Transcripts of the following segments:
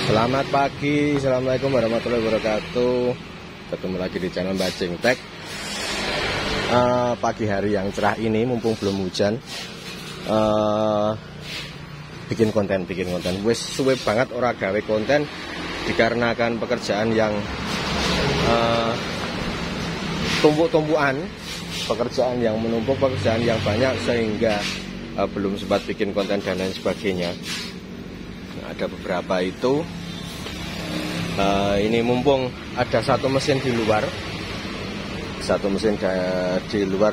Selamat pagi, assalamualaikum warahmatullahi wabarakatuh. Ketemu lagi di channel Bajing Tech. Pagi hari yang cerah ini, mumpung belum hujan, bikin konten. Wes suwe banget ora gawe konten dikarenakan pekerjaan yang tumpuk-tumpukan, pekerjaan yang menumpuk, pekerjaan yang banyak sehingga belum sempat bikin konten dan lain sebagainya. Ada beberapa itu. Ini mumpung ada satu mesin di luar,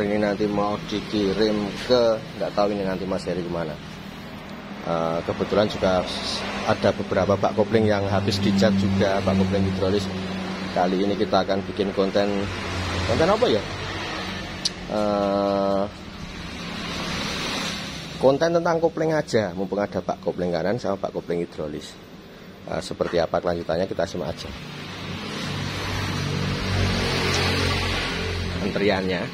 ini nanti mau dikirim ke, nggak tahu ini nanti Mas Heri kemana. Kebetulan juga ada beberapa bak kopling yang habis dicat juga, bak kopling hidrolis. Kali ini kita akan bikin konten apa ya? Konten tentang kopling aja, mumpung ada bak kopling kanan sama bak kopling hidrolis. Seperti apa kelanjutannya kita simak aja. Antriannya.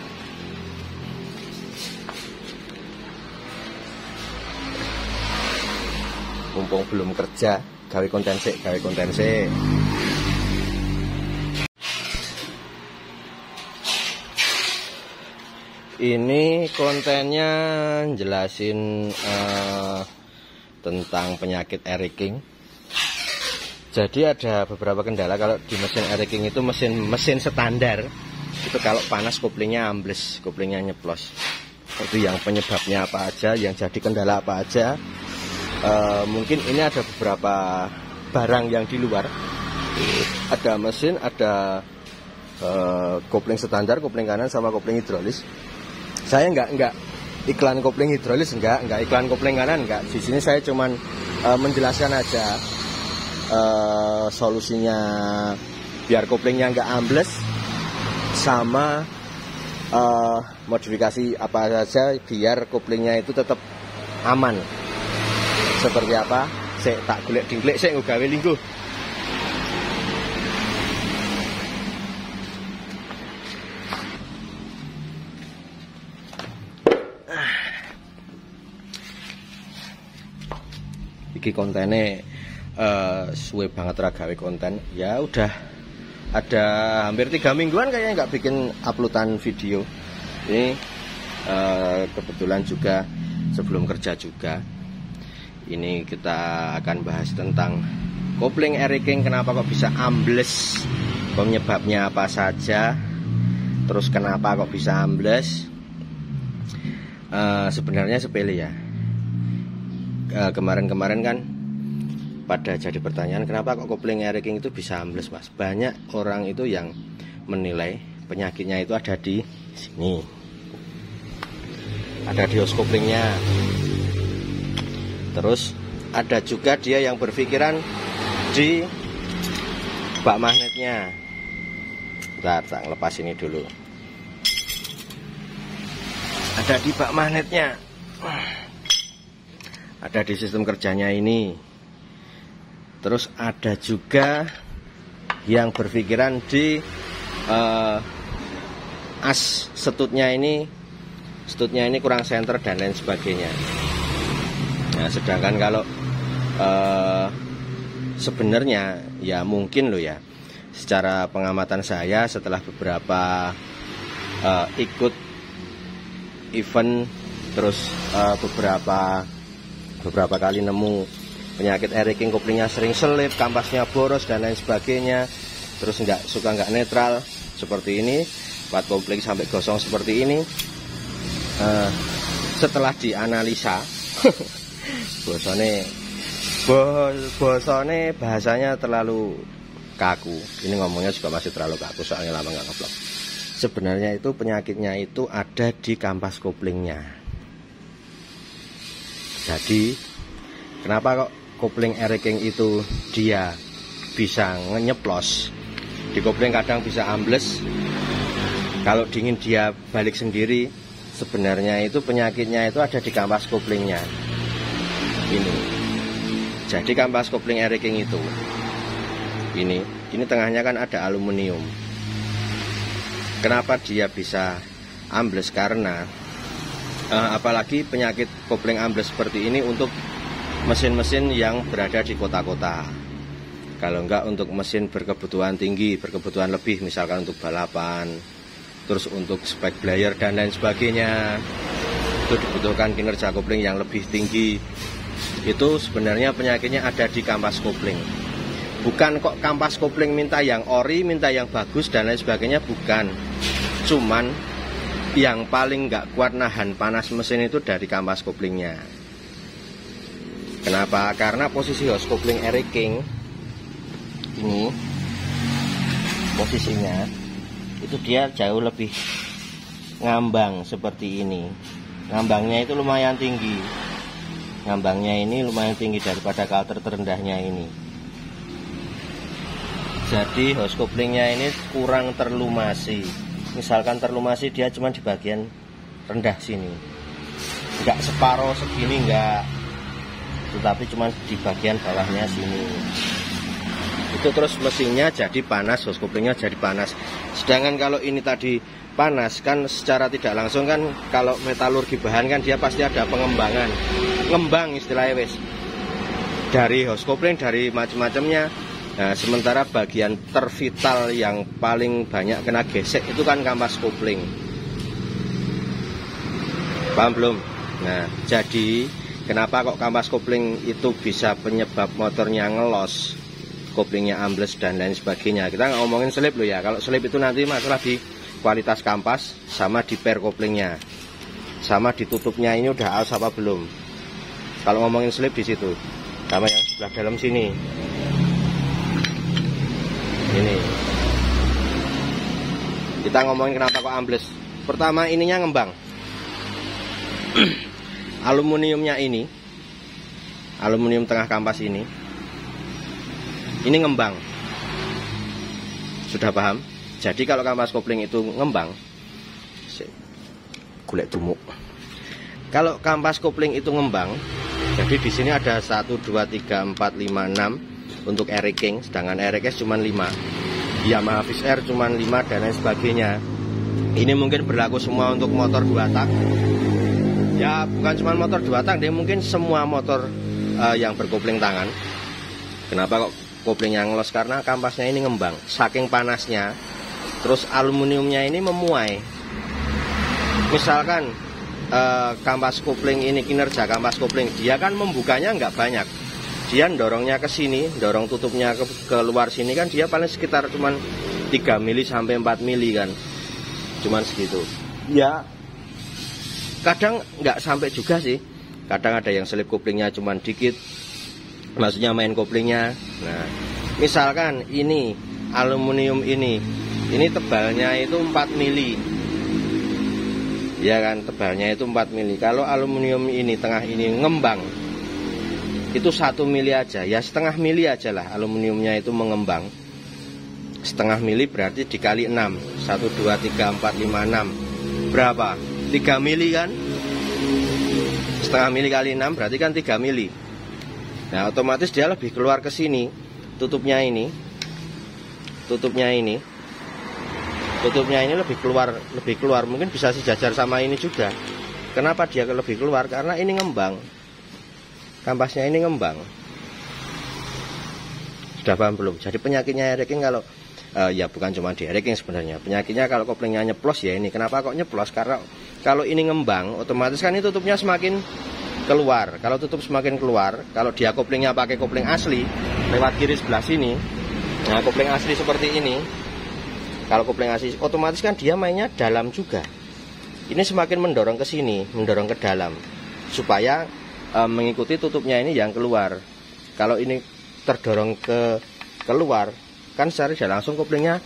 Mumpung belum kerja, gawe konten sik. Ini kontennya jelasin tentang penyakit Eriking. Jadi ada beberapa kendala kalau di mesin Eriking itu, mesin standar itu kalau panas koplingnya ambles, koplingnya nyeplos. Itu yang penyebabnya apa aja, yang jadi kendala apa aja. Mungkin ini ada beberapa barang yang di luar. Ada mesin, ada kopling standar, kopling kanan sama kopling hidrolis. Saya nggak iklan kopling hidrolis, nggak iklan kopling kanan, nggak. Di sini saya cuman menjelaskan aja solusinya biar koplingnya nggak ambles, sama modifikasi apa saja biar koplingnya itu tetap aman. Seperti apa? Saya tak golek dingklek, saya gawe lingkuh. Iki kontennya suwe banget ra gawe konten. Ya udah ada hampir 3 mingguan kayaknya nggak bikin uploadan video. Ini kebetulan juga sebelum kerja juga. Ini kita akan bahas tentang kopling Eriking, kenapa kok bisa ambles, penyebabnya apa saja, terus kenapa kok bisa ambles. Sebenarnya sepele ya. Kemarin kan pada jadi pertanyaan, kenapa kok kopling Eriking itu bisa ambles, Mas? Banyak orang itu yang menilai penyakitnya itu ada di sini, ada di hose koplingnya. Terus ada juga dia yang berpikiran di bak magnetnya. Bentar, tak lepas ini dulu. Ada di bak magnetnya, ada di sistem kerjanya ini. Terus ada juga yang berpikiran di as setutnya ini kurang senter dan lain sebagainya. Nah, sedangkan kalau sebenarnya ya mungkin loh ya, secara pengamatan saya setelah beberapa ikut event, terus beberapa kali nemu penyakit Eriking, koplingnya sering selip, kampasnya boros dan lain sebagainya, terus nggak netral seperti ini, plat kopling sampai gosong seperti ini. Setelah dianalisa bosone bahasanya terlalu kaku. Ini ngomongnya juga masih terlalu kaku soalnya lama nggak ngeblok. Sebenarnya itu penyakitnya itu ada di kampas koplingnya. Jadi kenapa kok kopling Eriking itu dia bisa nyeplos, di kopling kadang bisa ambles, kalau dingin dia balik sendiri. Sebenarnya itu penyakitnya itu ada di kampas koplingnya ini. Jadi kampas kopling Eriking itu ini tengahnya kan ada aluminium. Kenapa dia bisa ambles? Karena apalagi penyakit kopling ambles seperti ini untuk mesin-mesin yang berada di kota-kota. Kalau enggak untuk mesin berkebutuhan tinggi, berkebutuhan lebih, misalkan untuk balapan, terus untuk spek blayer dan lain sebagainya, itu dibutuhkan kinerja kopling yang lebih tinggi. Itu sebenarnya penyakitnya ada di kampas kopling. Bukan kok kampas kopling minta yang ori, minta yang bagus dan lain sebagainya, bukan. Cuman yang paling nggak kuat nahan panas mesin itu dari kampas koplingnya. Kenapa? Karena posisi hose kopling Eric King ini posisinya itu dia jauh lebih ngambang seperti ini. Ngambangnya itu lumayan tinggi. Ngambangnya ini lumayan tinggi daripada kalter terendahnya ini. Jadi hose koplingnya ini kurang terlumasi. Misalkan terlumasi dia cuma di bagian rendah sini, enggak separuh segini, enggak, tetapi cuma di bagian bawahnya sini. Itu terus mesinnya jadi panas, hose koplingnya jadi panas. Sedangkan kalau ini tadi panas kan secara tidak langsung kan, kalau metalurgi bahan kan dia pasti ada pengembangan, ngembang istilahnya wes, dari hose kopling, dari macam-macamnya. Nah, sementara bagian tervital yang paling banyak kena gesek itu kan kampas kopling. Paham belum? Nah, jadi kenapa kok kampas kopling itu bisa penyebab motornya ngelos, koplingnya ambles dan lain sebagainya. Kita nggak ngomongin selip loh ya. Kalau selip itu nanti masalah di kualitas kampas, sama di per koplingnya, sama ditutupnya ini udah halus apa belum. Kalau ngomongin selip di situ, sama yang sebelah dalam sini. Ini kita ngomongin kenapa kok ambles. Pertama, ininya ngembang. Aluminiumnya ini, aluminium tengah kampas ini ngembang. Sudah paham? Jadi kalau kampas kopling itu ngembang, golek tumuk. Kalau kampas kopling itu ngembang, jadi di sini ada 1, 2, 3, 4, 5, 6 untuk Eric King, sedangkan RX cuma 5, Yamaha Fish Air cuma 5 dan lain sebagainya. Ini mungkin berlaku semua untuk motor 2 tak. Ya bukan cuma motor 2 tak, dia mungkin semua motor yang berkopling tangan. Kenapa kok koplingnya ngelos? Karena kampasnya ini ngembang, saking panasnya. Terus aluminiumnya ini memuai. Misalkan kampas kopling ini, kinerja kampas kopling, dia kan membukanya nggak banyak. Dia dorongnya ke sini, dorong tutupnya ke luar sini kan dia paling sekitar cuman 3 mili sampai 4 mili kan. Cuman segitu. Ya kadang nggak sampai juga sih. Kadang ada yang selip koplingnya cuman dikit. Maksudnya main koplingnya. Nah, misalkan ini aluminium ini tebalnya itu 4 mili. Ya kan, tebalnya itu 4 mili. Kalau aluminium ini tengah ini ngembang, itu 1 mili aja, ya setengah mili aja lah aluminiumnya itu mengembang. Setengah mili berarti dikali 6, 1, 2, 3, 4, 5, 6 berapa? 3 mili kan? Setengah mili kali 6 berarti kan 3 mili. Nah otomatis dia lebih keluar ke sini. Tutupnya ini lebih keluar, mungkin bisa sejajar sama ini juga. Kenapa dia lebih keluar? Karena ini ngembang, kampasnya ini ngembang. Sudah paham belum? Jadi penyakitnya Eric King kalau ya bukan cuma di Eric King sebenarnya. Penyakitnya kalau koplingnya nyeplos ya ini. Kenapa kok nyeplos? Karena kalau ini ngembang, otomatis kan ini tutupnya semakin keluar. Kalau tutup semakin keluar, kalau dia koplingnya pakai kopling asli lewat kiri sebelah sini, nah kopling asli seperti ini, kalau kopling asli otomatis kan dia mainnya dalam juga. Ini semakin mendorong ke sini, mendorong ke dalam, supaya mengikuti tutupnya ini yang keluar. Kalau ini terdorong ke keluar, kan secara tidak langsung koplingnya,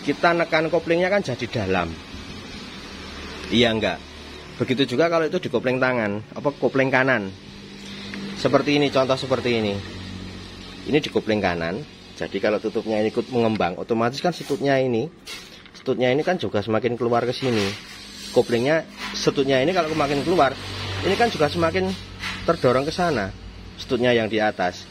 kita nekan koplingnya kan jadi dalam. Iya enggak? Begitu juga kalau itu di kopling tangan, apa kopling kanan. Seperti ini, contoh seperti ini. Ini di kopling kanan. Jadi kalau tutupnya ini ikut mengembang, otomatis kan setutnya ini kan juga semakin keluar ke sini. Koplingnya, setutnya ini kalau semakin keluar, ini kan juga semakin terdorong ke sana. Setutnya yang di atas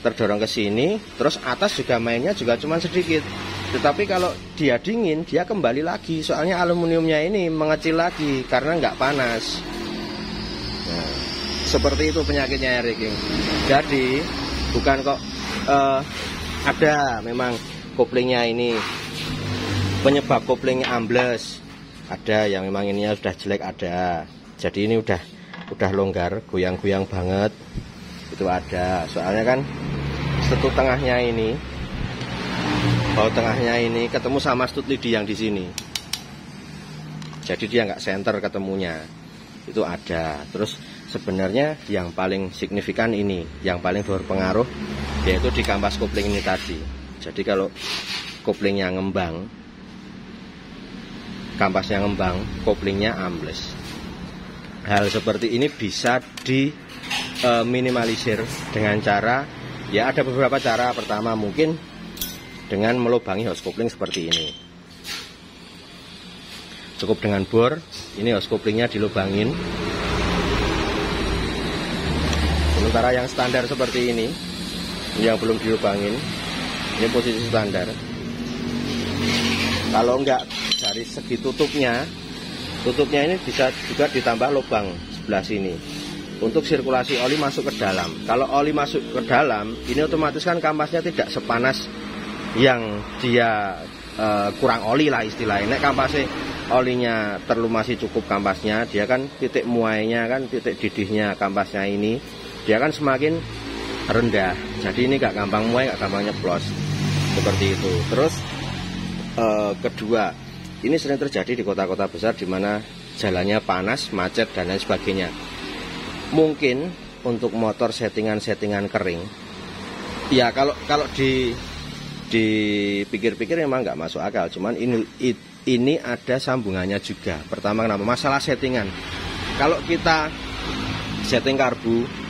terdorong ke sini, terus atas juga mainnya juga cuma sedikit. Tetapi kalau dia dingin, dia kembali lagi. Soalnya aluminiumnya ini mengecil lagi karena nggak panas. Nah, seperti itu penyakitnya Eric King. Jadi bukan kok Ada memang koplingnya ini penyebab koplingnya ambles, ada yang memang ininya sudah jelek, ada. Jadi ini udah longgar, goyang-goyang banget, itu ada. Soalnya kan stud tengahnya ini, baut tengahnya ini ketemu sama stud lidi yang di sini, jadi dia nggak center ketemunya, itu ada. Terus sebenarnya yang paling signifikan ini, yang paling berpengaruh, yaitu di kampas kopling ini tadi. Jadi kalau koplingnya ngembang, kampasnya ngembang, koplingnya ambles. Hal seperti ini bisa diminimalisir dengan cara, ya ada beberapa cara. Pertama mungkin dengan melubangi hose kopling seperti ini. Cukup dengan bor, ini hose koplingnya dilubangin. Sementara yang standar seperti ini, yang belum dilubangin, ini posisi standar. Kalau enggak dari segi tutupnya ini bisa juga ditambah lubang sebelah sini untuk sirkulasi oli masuk ke dalam. Kalau oli masuk ke dalam, ini otomatis kan kampasnya tidak sepanas yang dia kurang oli lah istilahnya. Nek kampasnya olinya masih cukup kampasnya, dia kan titik muainya kan, titik didihnya kampasnya ini dia kan semakin rendah. Jadi ini gak gampang muai, gak gampang nyeplos seperti itu. Terus kedua, ini sering terjadi di kota-kota besar di mana jalannya panas, macet dan lain sebagainya. Mungkin untuk motor settingan kering, ya kalau dipikir-pikir memang nggak masuk akal. Cuman ini ada sambungannya juga. Pertama, kenapa? Masalah settingan. Kalau kita setting karbu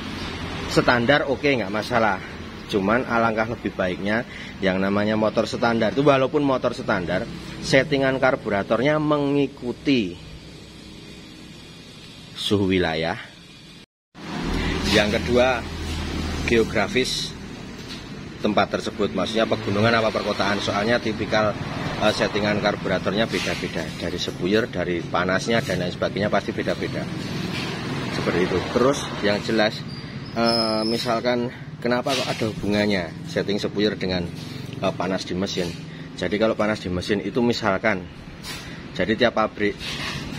standar, oke, nggak masalah. Cuman alangkah lebih baiknya yang namanya motor standar itu, walaupun motor standar, settingan karburatornya mengikuti suhu wilayah. Yang kedua, geografis tempat tersebut, maksudnya pegunungan apa perkotaan. Soalnya tipikal settingan karburatornya beda-beda, dari sebuyer, dari panasnya dan lain sebagainya pasti beda-beda. Seperti itu. Terus yang jelas, misalkan kenapa kok ada hubungannya setting sebuyer dengan panas di mesin. Jadi kalau panas di mesin itu misalkan, jadi tiap pabrik,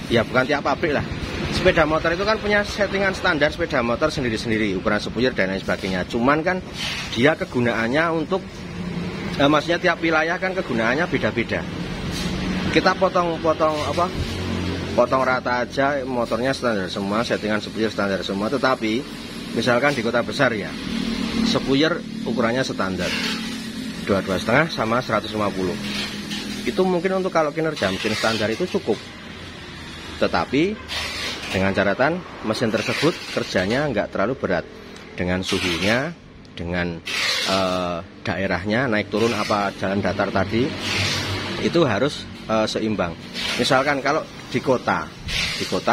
ya bukan tiap pabrik lah, sepeda motor itu kan punya settingan standar sepeda motor sendiri-sendiri, ukuran sebuyer dan lain sebagainya. Cuman kan dia kegunaannya untuk maksudnya tiap wilayah kan kegunaannya beda-beda. Kita potong rata aja, motornya standar semua, settingan sebuyer standar semua. Tetapi misalkan di kota besar ya, sebuyer ukurannya standar 22,5 sama 150. Itu mungkin untuk kalau kinerja mesin standar itu cukup. Tetapi dengan catatan mesin tersebut kerjanya nggak terlalu berat, dengan suhunya, dengan daerahnya naik turun apa jalan datar tadi, itu harus seimbang. Misalkan kalau di kota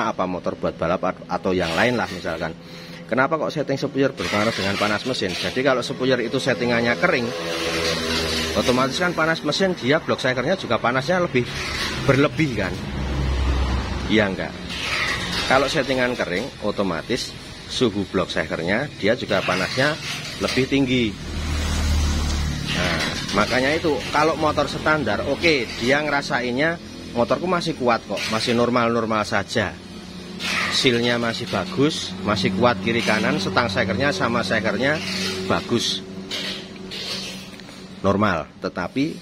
apa motor buat balap atau yang lain lah misalkan, kenapa kok setting sepuyer berpengaruh dengan panas mesin? Jadi kalau sepuyer itu settingannya kering, otomatis kan panas mesin, dia block shakernya juga panasnya lebih berlebih kan? Iya enggak? Kalau settingan kering, otomatis suhu block shakernya dia juga panasnya lebih tinggi. Nah, makanya itu kalau motor standar, oke, dia ngerasainnya motorku masih kuat kok, masih normal-normal saja. Sealnya masih bagus, masih kuat kiri kanan, setang shakernya sama shakernya bagus, normal. Tetapi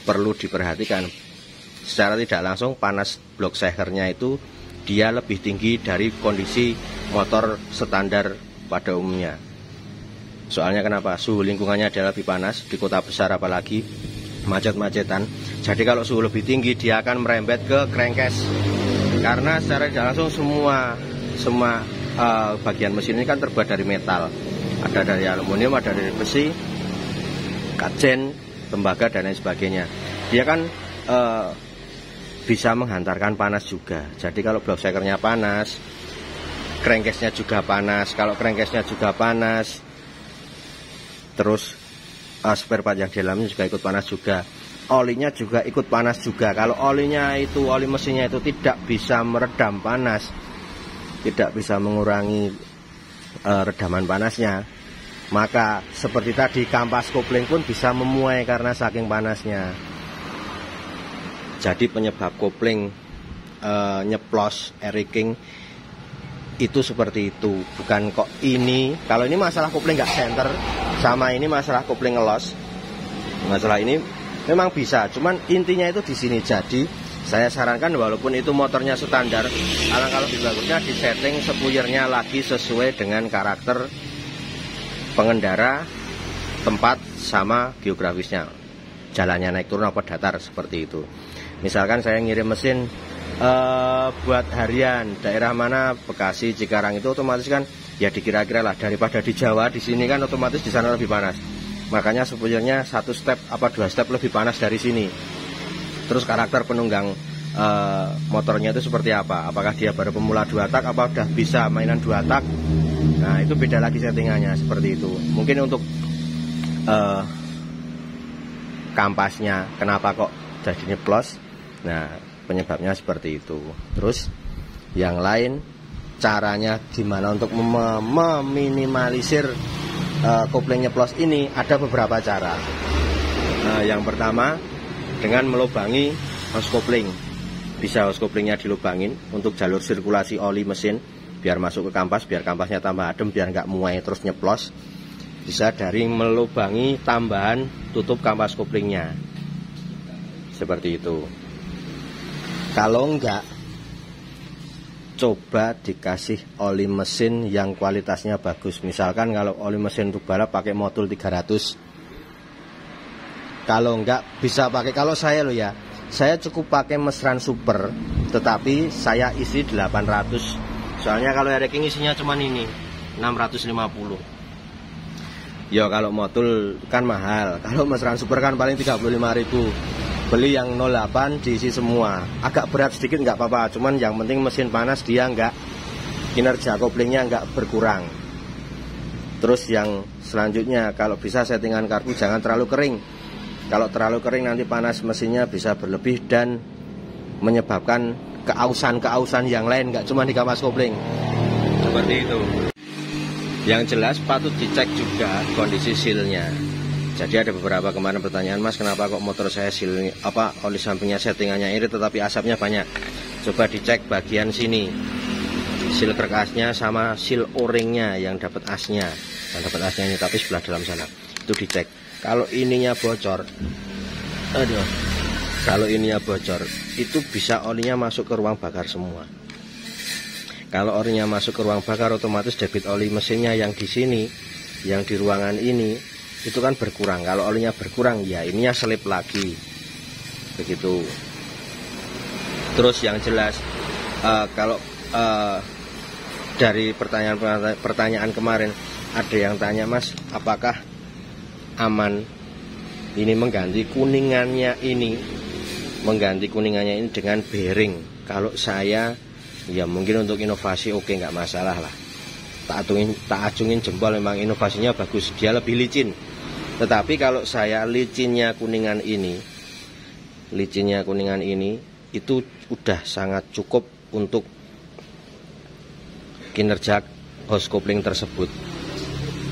perlu diperhatikan, secara tidak langsung panas block shakernya itu dia lebih tinggi dari kondisi motor standar pada umumnya. Soalnya kenapa? Suhu lingkungannya adalah lebih panas, di kota besar apalagi macet-macetan. Jadi kalau suhu lebih tinggi dia akan merembet ke crankcase. Karena secara tidak langsung semua bagian mesin ini kan terbuat dari metal. Ada dari aluminium, ada dari besi, kajen, tembaga dan lain sebagainya. Dia kan bisa menghantarkan panas juga. Jadi kalau block shakernya panas, crankcase-nya juga panas. Kalau crankcase-nya juga panas, terus spare part yang di dalamnya juga ikut panas juga. Olinya juga ikut panas juga. Kalau oli mesinnya itu tidak bisa meredam panas, tidak bisa mengurangi redaman panasnya, Maka seperti tadi, kampas kopling pun bisa memuai karena saking panasnya. Jadi penyebab kopling nyeplos air leaking itu seperti itu. Bukan kok ini, kalau ini masalah kopling nggak center, sama ini masalah kopling ngelos. Masalah ini memang bisa, cuman intinya itu di sini. Jadi saya sarankan walaupun itu motornya standar, alangkah lebih bagusnya disetting spuyernya lagi sesuai dengan karakter pengendara, tempat, sama geografisnya, jalannya naik turun apa datar, seperti itu. Misalkan saya ngirim mesin buat harian daerah mana, Bekasi, Cikarang, itu otomatis kan ya dikira-kira lah, daripada di Jawa, di sini kan otomatis di sana lebih panas. Makanya spuyernya 1 step apa 2 step lebih panas dari sini. Terus karakter penunggang motornya itu seperti apa? Apakah dia baru pemula 2 tak, apa udah bisa mainan 2 tak? Nah itu beda lagi settingannya, seperti itu. Mungkin untuk kampasnya kenapa kok jadi nyeplos, nah penyebabnya seperti itu. Terus yang lain, caranya gimana untuk meminimalisir kopling nyeplos ini, ada beberapa cara. Yang pertama, dengan melubangi hose kopling. Bisa hose koplingnya dilubangin untuk jalur sirkulasi oli mesin, biar masuk ke kampas, biar kampasnya tambah adem, biar nggak muai terus nyeplos. Bisa dari melubangi tambahan tutup kampas koplingnya, seperti itu. Kalau enggak, coba dikasih oli mesin yang kualitasnya bagus. Misalkan kalau oli mesin untuk balap pakai modul 300. Kalau enggak bisa pakai, kalau saya loh ya, saya cukup pakai Mesran Super, tetapi saya isi 800. Soalnya kalau air leaking isinya cuman ini 650. Ya kalau modul kan mahal. Kalau Mesran Super kan paling 35.000. Beli yang 08 diisi semua. Agak berat sedikit nggak apa-apa, cuman yang penting mesin panas, dia nggak, kinerja koplingnya nggak berkurang. Terus yang selanjutnya, kalau bisa settingan karbu jangan terlalu kering. Kalau terlalu kering nanti panas mesinnya bisa berlebih dan menyebabkan keausan yang lain, nggak cuma di kampas kopling. Seperti itu. Yang jelas patut dicek juga kondisi sealnya. Jadi ada beberapa kemarin pertanyaan, Mas kenapa kok motor saya seal oli sampingnya settingannya irit tetapi asapnya banyak. Coba dicek bagian sini, seal kerkasnya sama seal o-ringnya yang dapat asnya, yang dapat asnya ini tapi sebelah dalam sana, itu dicek. Kalau ininya bocor, kalau ininya bocor, itu bisa olinya masuk ke ruang bakar semua. Kalau olinya masuk ke ruang bakar, otomatis debit oli mesinnya yang di sini, yang di ruangan ini, itu kan berkurang. Kalau olinya berkurang, ya ininya selip lagi, begitu. Terus yang jelas, kalau dari pertanyaan kemarin, ada yang tanya, Mas, apakah aman ini mengganti kuningannya ini dengan bearing? Kalau saya, ya mungkin untuk inovasi oke, nggak masalah lah. Tak acungin jempol, memang inovasinya bagus, dia lebih licin. Tetapi kalau saya licinnya kuningan ini itu udah sangat cukup untuk kinerja hose kopling tersebut.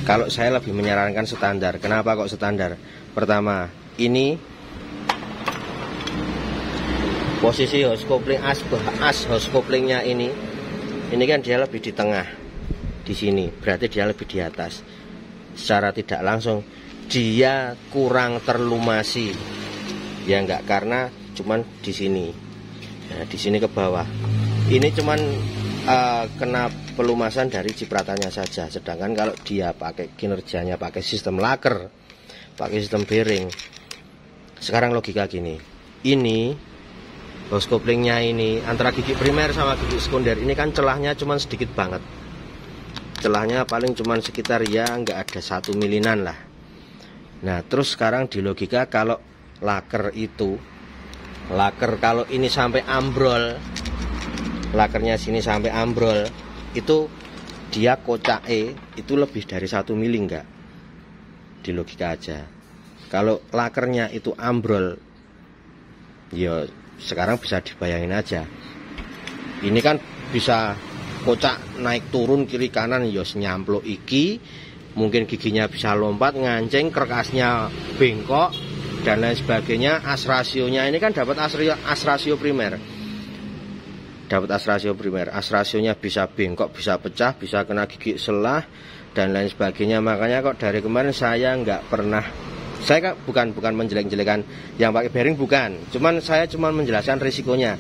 Kalau saya lebih menyarankan standar. Kenapa kok standar? Pertama, ini posisi hose kopling, as hose koplingnya ini kan dia lebih di tengah, di sini, berarti dia lebih di atas. Secara tidak langsung dia kurang terlumasi, ya enggak, karena cuman di sini, nah, di sini ke bawah. Ini cuman kena pelumasan dari cipratannya saja. Sedangkan kalau dia pakai kinerjanya pakai sistem laker, pakai sistem bearing, sekarang logika gini, ini hose koplingnya ini antara gigi primer sama gigi sekunder ini kan celahnya cuman sedikit banget. Celahnya paling cuman sekitar, ya nggak ada 1 milinan lah. Nah terus sekarang di logika, kalau laker kalau ini sampai ambrol, lakernya sini sampai ambrol, itu dia kocake itu lebih dari 1 mili enggak, di logika aja. Kalau lakernya itu ambrol, ya sekarang bisa dibayangin aja, ini kan bisa kocak naik turun kiri kanan, ya nyamplok iki mungkin giginya bisa lompat, ngancing, kerkasnya bengkok dan lain sebagainya. As rasionya ini kan dapat as rasio primer. Dapat as rasio primer. As rasionya bisa bengkok, bisa pecah, bisa kena gigi selah dan lain sebagainya. Makanya kok dari kemarin saya nggak pernah, saya bukan menjelek-jelekan yang pakai bearing, bukan. Saya cuma menjelaskan risikonya.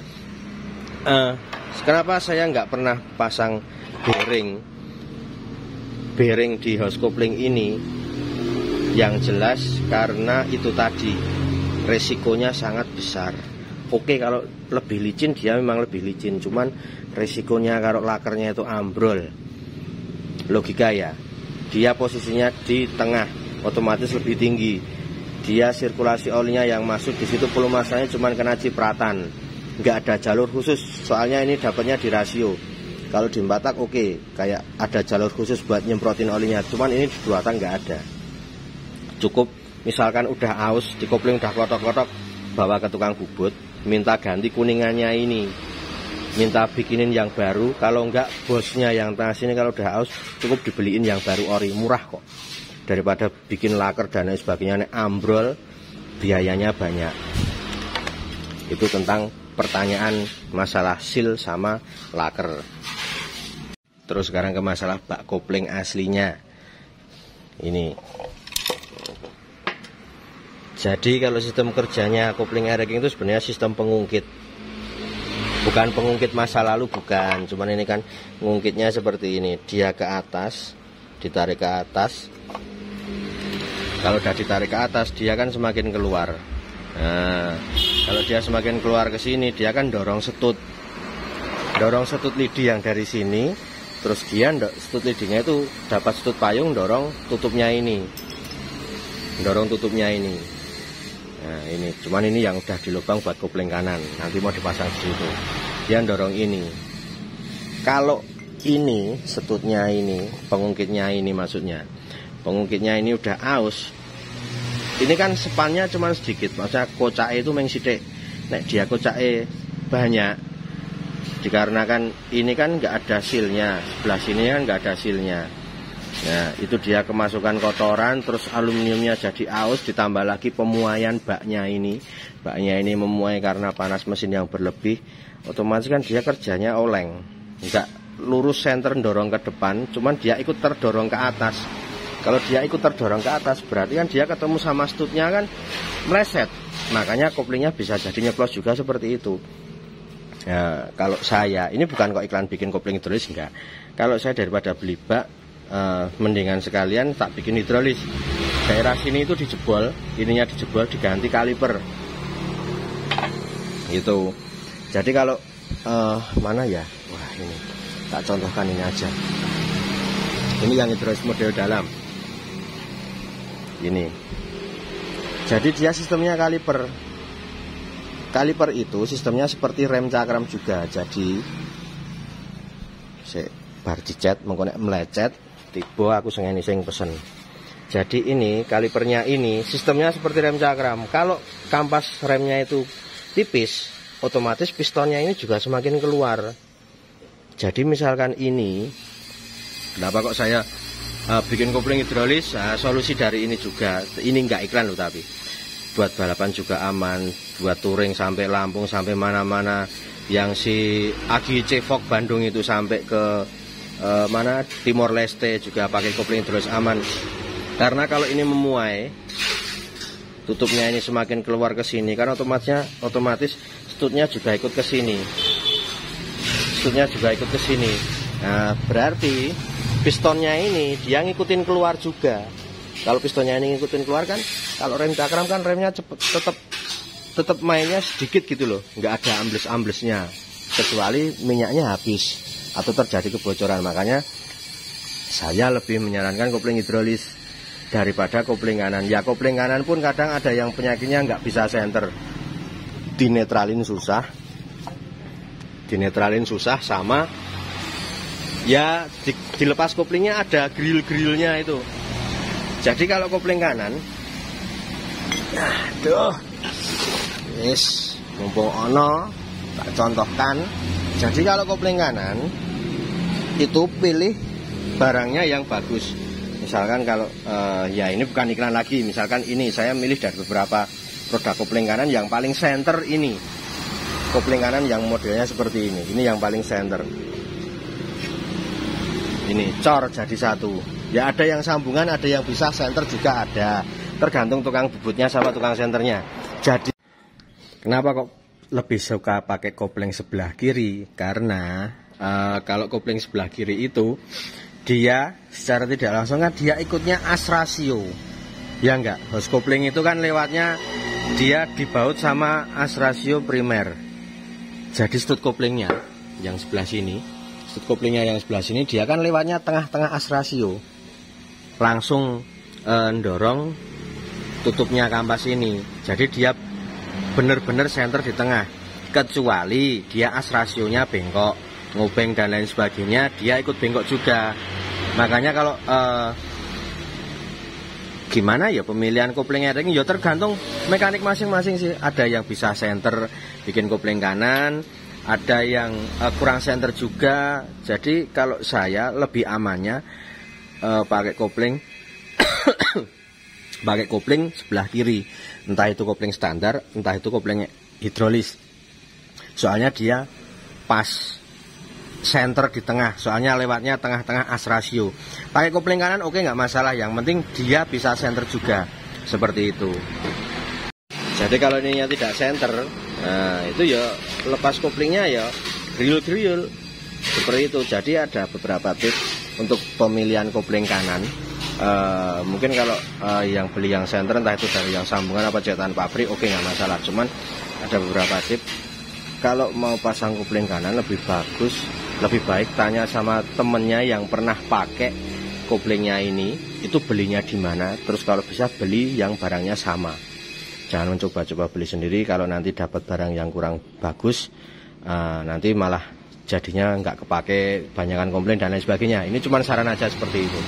Kenapa saya nggak pernah pasang bearing di hose coupling ini? Yang jelas karena itu tadi, resikonya sangat besar. Oke, kalau lebih licin dia memang lebih licin, cuman resikonya kalau lakernya itu ambrol, logika ya, dia posisinya di tengah, otomatis lebih tinggi. Dia sirkulasi olinya yang masuk di situ pelumasannya cuman kena cipratan, nggak ada jalur khusus. Soalnya ini dapatnya di rasio. Kalau di Batak oke, kayak ada jalur khusus buat nyemprotin olinya, cuman ini di Batak nggak ada. Cukup misalkan udah aus, di kopling udah kotok-kotok, bawa ke tukang bubut, minta ganti kuningannya ini, minta bikinin yang baru. Kalau enggak, bosnya yang tengah sini kalau udah aus cukup dibeliin yang baru ori, murah kok, daripada bikin laker dan lain sebagainya ambrol, biayanya banyak. Itu tentang pertanyaan masalah seal sama laker. Terus sekarang ke masalah bak kopling aslinya ini. Jadi kalau sistem kerjanya kopling air-racking itu sebenarnya sistem pengungkit, bukan pengungkit masa lalu, bukan. Cuman ini kan ngungkitnya seperti ini, dia ke atas, ditarik ke atas. Kalau udah ditarik ke atas, dia kan semakin keluar. Nah, kalau dia semakin keluar ke sini, dia kan dorong setut lidi yang dari sini, terus dia setut lidinya itu dapat setut payung, dorong tutupnya ini. Nah ini, cuman ini yang udah di lubang buat kopling kanan, nanti mau dipasang di situ. Dia dorong ini. Kalau ini setutnya ini, pengungkitnya ini maksudnya, pengungkitnya ini udah aus. Ini kan sepannya cuman sedikit, maksudnya kocake itu meng sithik. Nek dia kocake banyak, dikarenakan ini kan nggak ada silnya, sebelah sini kan nggak ada silnya. Nah itu dia kemasukan kotoran, terus aluminiumnya jadi aus, ditambah lagi pemuaian baknya ini memuai karena panas mesin yang berlebih, otomatis kan dia kerjanya oleng, nggak lurus senter dorong ke depan, cuman dia ikut terdorong ke atas. Kalau dia ikut terdorong ke atas, berarti kan dia ketemu sama stutnya kan meleset, makanya koplingnya bisa jadi nyeplos juga seperti itu. Nah, kalau saya, ini bukan kok iklan bikin kopling hidrolis, enggak. Kalau saya daripada beli bak, mendingan sekalian tak bikin hidrolis. Daerah sini itu dijebol, ininya dijebol, diganti kaliper gitu. Jadi kalau mana ya, wah ini tak contohkan ini aja. Ini yang hidrolis model dalam ini. Jadi dia sistemnya kaliper. Kaliper itu sistemnya seperti rem cakram juga. Jadi bar dicet mengkonek melecet, tiba aku sing pesen. Jadi ini kalipernya ini sistemnya seperti rem cakram. Kalau kampas remnya itu tipis, otomatis pistonnya ini juga semakin keluar. Jadi misalkan ini, kenapa kok saya bikin kopling hidrolis? Solusi dari ini juga. Ini enggak iklan loh, tapi buat balapan juga aman, buat touring sampai Lampung, sampai mana-mana. Yang si AGC Fok Bandung itu sampai ke mana Timor Leste juga pakai kopling hidrolis aman. Karena kalau ini memuai, tutupnya ini semakin keluar ke sini, kan otomatis stutnya juga ikut ke sini. Nah, berarti pistonnya ini dia ngikutin keluar juga. Kalau pistonnya ini ngikutin keluar kan, kalau rem cakram kan remnya tetap mainnya sedikit gitu loh, nggak ada ambles-amblesnya, kecuali minyaknya habis atau terjadi kebocoran. Makanya saya lebih menyarankan kopling hidrolis daripada kopling kanan. Ya kopling kanan pun kadang ada yang penyakitnya nggak bisa senter, dinetralin susah sama ya dilepas koplingnya ada grill-grillnya itu. Jadi kalau kopling kanan, aduh, yes, mumpung ono tak contohkan. Jadi kalau kopling kanan itu pilih barangnya yang bagus. misalkan kalau ya ini bukan iklan lagi, misalkan ini saya milih dari beberapa produk kopling kanan yang paling center ini. Kopling kanan yang modelnya seperti ini yang paling center. Ini cor jadi satu. Ya ada yang sambungan, ada yang bisa center juga ada. Tergantung tukang bubutnya sama tukang senternya. Jadi kenapa kok lebih suka pakai kopling sebelah kiri? Karena kalau kopling sebelah kiri itu dia secara tidak langsung kan dia ikutnya as rasio. Ya enggak, hose kopling itu kan lewatnya dia dibaut sama as rasio primer. Jadi stud koplingnya yang sebelah sini, stud koplingnya yang sebelah sini dia kan lewatnya tengah-tengah as rasio. Langsung dorong tutupnya kampas ini. Jadi dia benar-benar center di tengah. Kecuali dia as rasionya bengkok, ngobeng dan lain sebagainya, dia ikut bengkok juga. Makanya kalau gimana ya pemilihan kopling airing ya tergantung mekanik masing-masing sih. Ada yang bisa center bikin kopling kanan, ada yang kurang center juga. Jadi kalau saya lebih amannya pakai kopling pakai kopling sebelah kiri, entah itu kopling standar, entah itu kopling hidrolis. Soalnya dia pas center di tengah, soalnya lewatnya tengah-tengah as rasio. Pakai kopling kanan oke nggak masalah, yang penting dia bisa center juga, seperti itu. Jadi kalau ininya tidak center, nah itu ya lepas koplingnya ya griul-griul seperti itu. Jadi ada beberapa tips untuk pemilihan kopling kanan. Mungkin kalau yang beli yang center, entah itu dari yang sambungan apa cetakan pabrik, oke nggak masalah. Cuman ada beberapa tips. Kalau mau pasang kopling kanan lebih bagus, lebih baik tanya sama temennya yang pernah pakai koplingnya ini, itu belinya di mana. Terus kalau bisa beli yang barangnya sama. Jangan mencoba-coba beli sendiri, kalau nanti dapat barang yang kurang bagus, nanti malah jadinya nggak kepake, banyakan komplain dan lain sebagainya. Ini cuma saran aja seperti itu.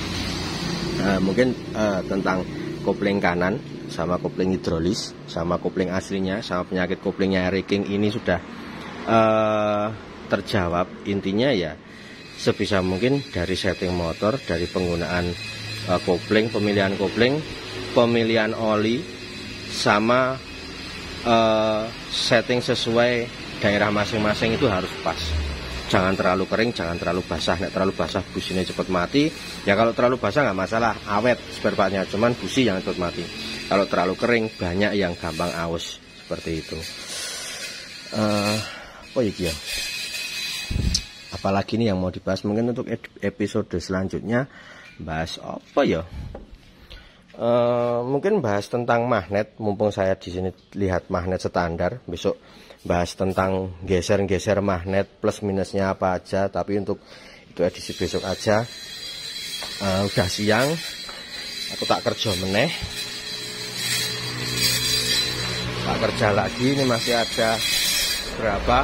Mungkin tentang kopling kanan sama kopling hidrolis sama kopling aslinya sama penyakit koplingnya airing ini sudah terjawab. Intinya ya sebisa mungkin dari setting motor, dari penggunaan kopling, pemilihan kopling, pemilihan oli, sama setting sesuai daerah masing-masing itu harus pas. Jangan terlalu kering, jangan terlalu basah. Nek terlalu basah businya cepat mati. Ya kalau terlalu basah nggak masalah, awet spare partnya, cuman busi yang cepat mati. Kalau terlalu kering banyak yang gampang aus, seperti itu. Oh iya, apalagi nih yang mau dibahas, mungkin untuk episode selanjutnya bahas apa ya? Mungkin bahas tentang magnet, mumpung saya di sini lihat magnet standar. Besok bahas tentang geser-geser magnet plus minusnya apa aja, tapi untuk itu edisi besok aja. Udah siang, aku tak kerja meneh, tak kerja lagi. Ini masih ada berapa?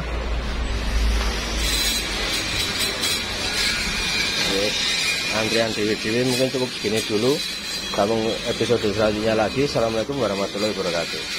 Yes, antrian dewi-dewi. Mungkin cukup segini dulu. Sambung episode selanjutnya lagi. Assalamualaikum warahmatullahi wabarakatuh.